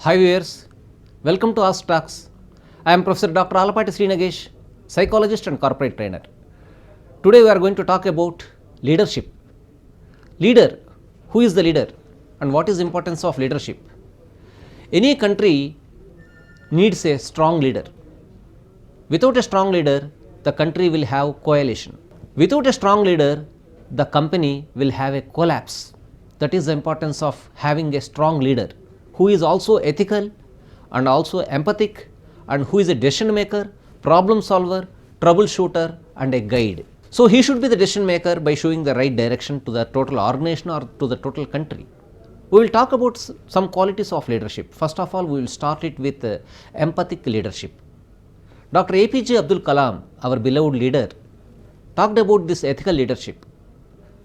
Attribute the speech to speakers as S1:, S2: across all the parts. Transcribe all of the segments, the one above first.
S1: Hi viewers, welcome to Ask Talks. I am Professor Dr. Alapati Srinagesh, psychologist and corporate trainer. Today we are going to talk about leadership. Leader, who is the leader and what is the importance of leadership? Any country needs a strong leader. Without a strong leader, the country will have coalition. Without a strong leader, the company will have a collapse. That is the importance of having a strong leader who is also ethical and also empathic and who is a decision maker, problem solver, troubleshooter and a guide. So he should be the decision maker by showing the right direction to the total organization or to the total country. We will talk about some qualities of leadership. First of all, we will start it with empathic leadership. Dr. APJ Abdul Kalam, our beloved leader, talked about this ethical leadership.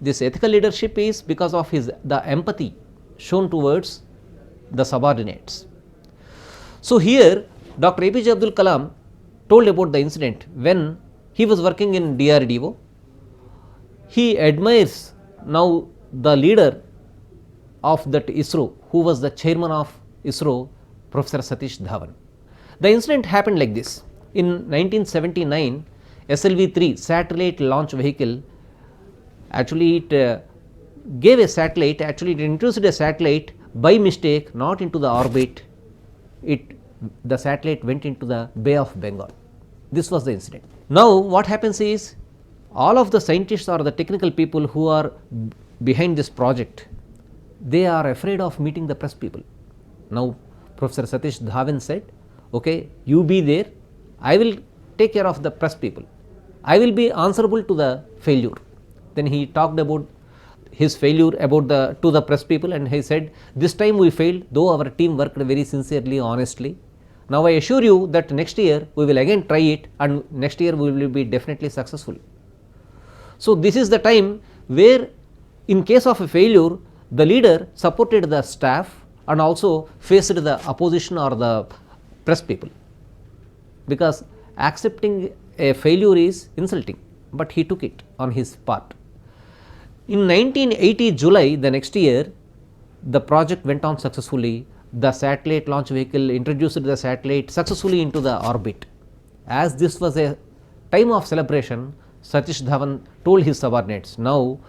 S1: This ethical leadership is because of the empathy shown towards the subordinates. So here Dr. APJ Abdul Kalam told about the incident when he was working in DRDO. He admires now the leader of that ISRO, who was the chairman of ISRO, Professor Satish Dhawan. The incident happened like this. In 1979, SLV-3 satellite launch vehicle, actually it gave a satellite, actually it introduced a satellite by mistake not into the orbit, the satellite went into the Bay of Bengal. This was the incident. Now what happens is, all of the scientists or the technical people who are behind this project, they are afraid of meeting the press people. Now Professor Satish Dhawan said, okay, you be there, I will take care of the press people, I will be answerable to the failure. Then he talked about his failure to the press people, and he said, this time we failed, though our team worked very sincerely, honestly. Now I assure you that next year we will again try it, and next year we will be definitely successful. So this is the time where in case of a failure, the leader supported the staff and also faced the opposition or the press people, because accepting a failure is insulting, but he took it on his part. In 1980 July, the next year, the project went on successfully. The satellite launch vehicle introduced the satellite successfully into the orbit. As this was a time of celebration, Satish Dhawan told his subordinates, now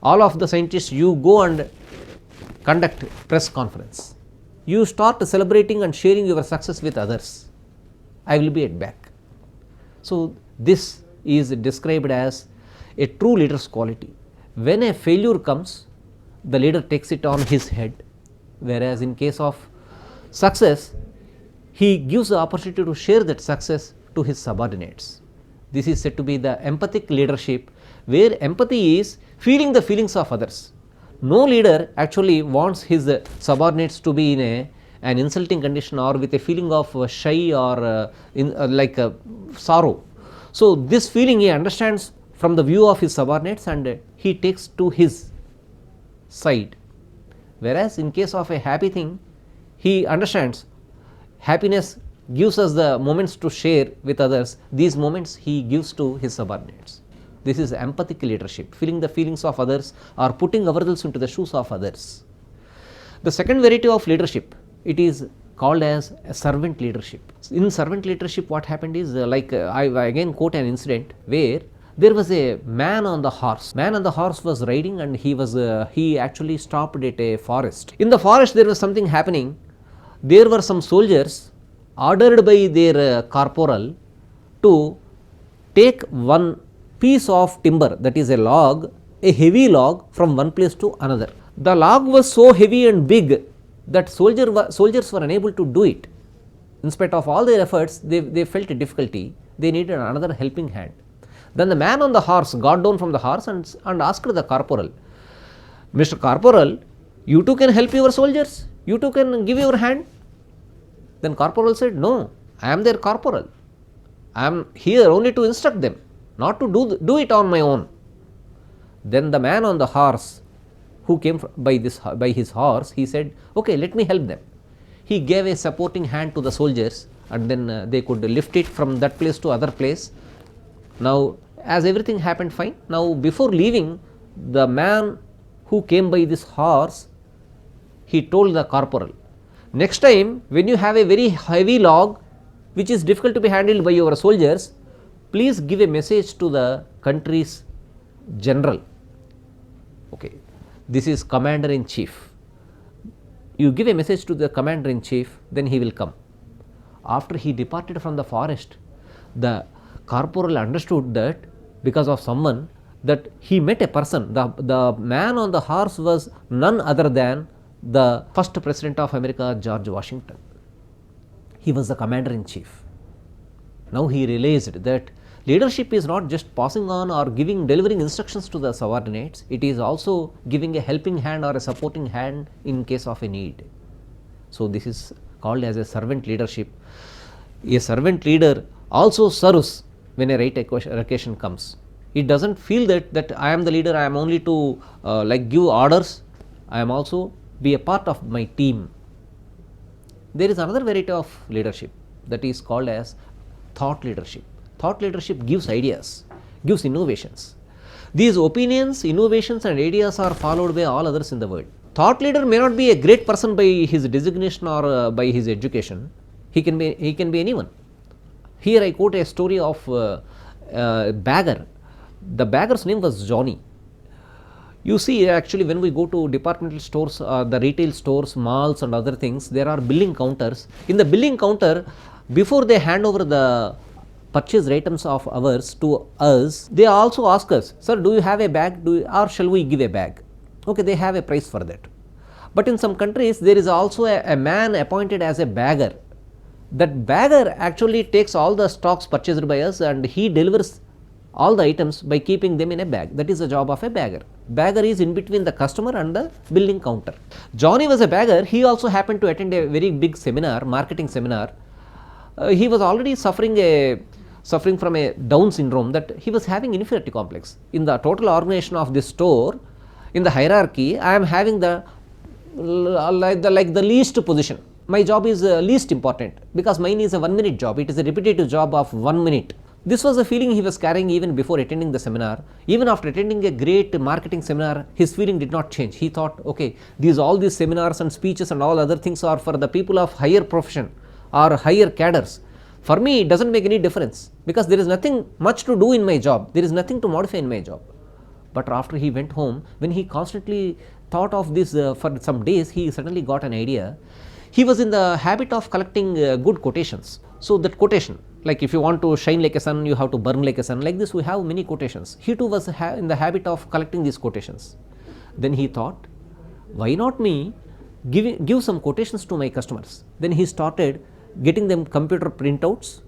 S1: all of the scientists, you go and conduct press conference. You start celebrating and sharing your success with others. I will be at back. So this is described as a true leader's quality. When a failure comes, the leader takes it on his head, whereas in case of success, he gives the opportunity to share that success to his subordinates. This is said to be the empathic leadership, where empathy is feeling the feelings of others. No leader actually wants his subordinates to be in an insulting condition or with a feeling of shy or sorrow. So this feeling he understands from the view of his subordinates, and he takes to his side. Whereas in case of a happy thing, he understands happiness gives us the moments to share with others. These moments he gives to his subordinates. This is empathic leadership, feeling the feelings of others or putting ourselves into the shoes of others. The second variety of leadership, it is called as a servant leadership. In servant leadership, what happened is, I again quote an incident where there was a man on the horse. Man on the horse was riding, and he actually stopped at a forest. In the forest there was something happening. There were some soldiers ordered by their corporal to take one piece of timber, that is a log, a heavy log, from one place to another. The log was so heavy and big that soldiers were unable to do it. In spite of all their efforts, they felt a difficulty. They needed another helping hand. Then the man on the horse got down from the horse and asked the corporal, Mr. Corporal, you too can help your soldiers? You too can give your hand? Then corporal said, no, I am their corporal. I am here only to instruct them, not to do it on my own. Then the man on the horse, who came by his horse, he said, okay, let me help them. He gave a supporting hand to the soldiers, and then they could lift it from that place to other place. Now as everything happened fine, now before leaving, the man who came by this horse, he told the corporal, Next time when you have a very heavy log which is difficult to be handled by your soldiers, please give a message to the country's general. Okay, this is commander in chief. You give a message to the commander in chief, then he will come. After he departed from the forest, the corporal understood that because of someone, that he met a person. The man on the horse was none other than the first president of America, George Washington. He was the commander in chief. Now he realized that leadership is not just passing on or delivering instructions to the subordinates, it is also giving a helping hand or a supporting hand in case of a need. So this is called as a servant leadership. A servant leader also serves when a right occasion comes. It doesn't feel that I am the leader, I am only to like give orders. I am also be a part of my team. There is another variety of leadership that is called as thought leadership. Thought leadership gives ideas, gives innovations. These opinions, innovations and ideas are followed by all others in the world. Thought leader may not be a great person by his designation or by his education. He can be anyone. Here I quote a story of beggar. The beggar's name was Johnny. You see, actually when we go to departmental stores, the retail stores, malls and other things, there are billing counters. In the billing counter, before they hand over the purchased items of ours to us, they also ask us, sir, do you have a bag, or shall we give a bag? Okay, they have a price for that. But in some countries, there is also a man appointed as a bagger. That bagger actually takes all the stocks purchased by us and he delivers all the items by keeping them in a bag. That is the job of a bagger. Bagger is in between the customer and the billing counter. Johnny was a bagger. He also happened to attend a very big seminar, marketing seminar. He was already suffering from a Down syndrome, that he was having inferiority complex. In the total organization of this store, in the hierarchy, I am having the least position. My job is least important because mine is a 1 minute job. It is a repetitive job of 1 minute. This was a feeling he was carrying even before attending the seminar. Even after attending a great marketing seminar, his feeling did not change. He thought, okay, all these seminars and speeches and all other things are for the people of higher profession or higher cadres. For me, it doesn't make any difference because there is nothing much to do in my job. There is nothing to modify in my job. But after he went home, when he constantly thought of this for some days, he suddenly got an idea. He was in the habit of collecting good quotations. So that quotation, like if you want to shine like a sun, you have to burn like a sun. Like this, we have many quotations. He too was in the habit of collecting these quotations. Then he thought, why not me give some quotations to my customers? Then he started getting them computer printouts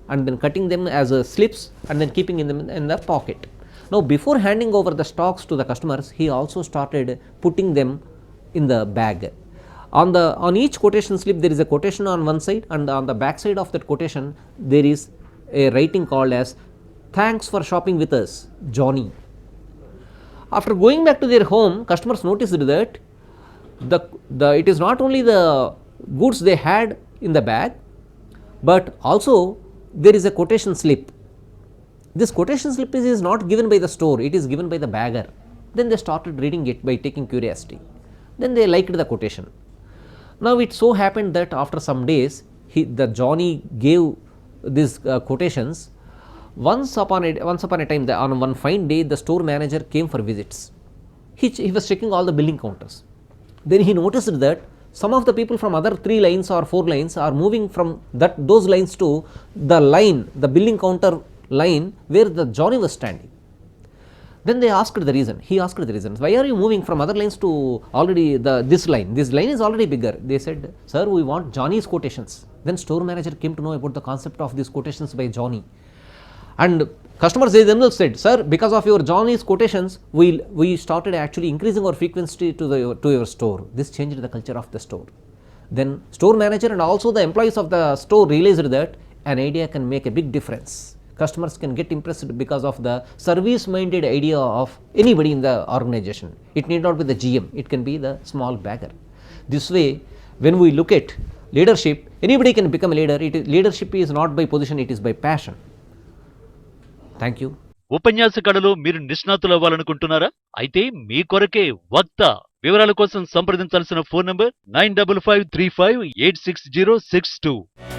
S1: and then cutting them as slips and then keeping them in the pocket. Now before handing over the stocks to the customers, he also started putting them in the bag. On each quotation slip, there is a quotation on one side, and on the back side of that quotation there is a writing called as "Thanks for shopping with us, Johnny." After going back to their home, customers noticed that it is not only the goods they had in the bag, but also there is a quotation slip. This quotation slip is not given by the store, it is given by the bagger. Then they started reading it by taking curiosity. Then they liked the quotation. Now it so happened that after some days, the Johnny gave these quotations. Once upon a time, on one fine day, the store manager came for visits. He was checking all the billing counters. Then he noticed that some of the people from other 3 lines or 4 lines are moving from those lines to the billing counter line where the Johnny was standing. Then they asked the reason. He asked the reason. Why are you moving from other lines to already this line? This line is already bigger. They said, sir, we want Johnny's quotations. Then store manager came to know about the concept of these quotations by Johnny. And customers themselves said, sir, because of your Johnny's quotations, we started actually increasing our frequency to your store. This changed the culture of the store. Then store manager and also the employees of the store realized that an idea can make a big difference. Customers can get impressed because of the service minded idea of anybody in the organization. It need not be the GM, it can be the small bagger. This way, when we look at leadership, anybody can become a leader. Leadership is not by position, it is by passion. Thank you.
S2: ఉపన్యాస కళలో మీరు నిష్ణాతులవ్వాలనుకుంటున్నారా? అయితే మీ కొరకే వక్త వివరాల కోసం సంప్రదించాల్సిన phone number 9553586062.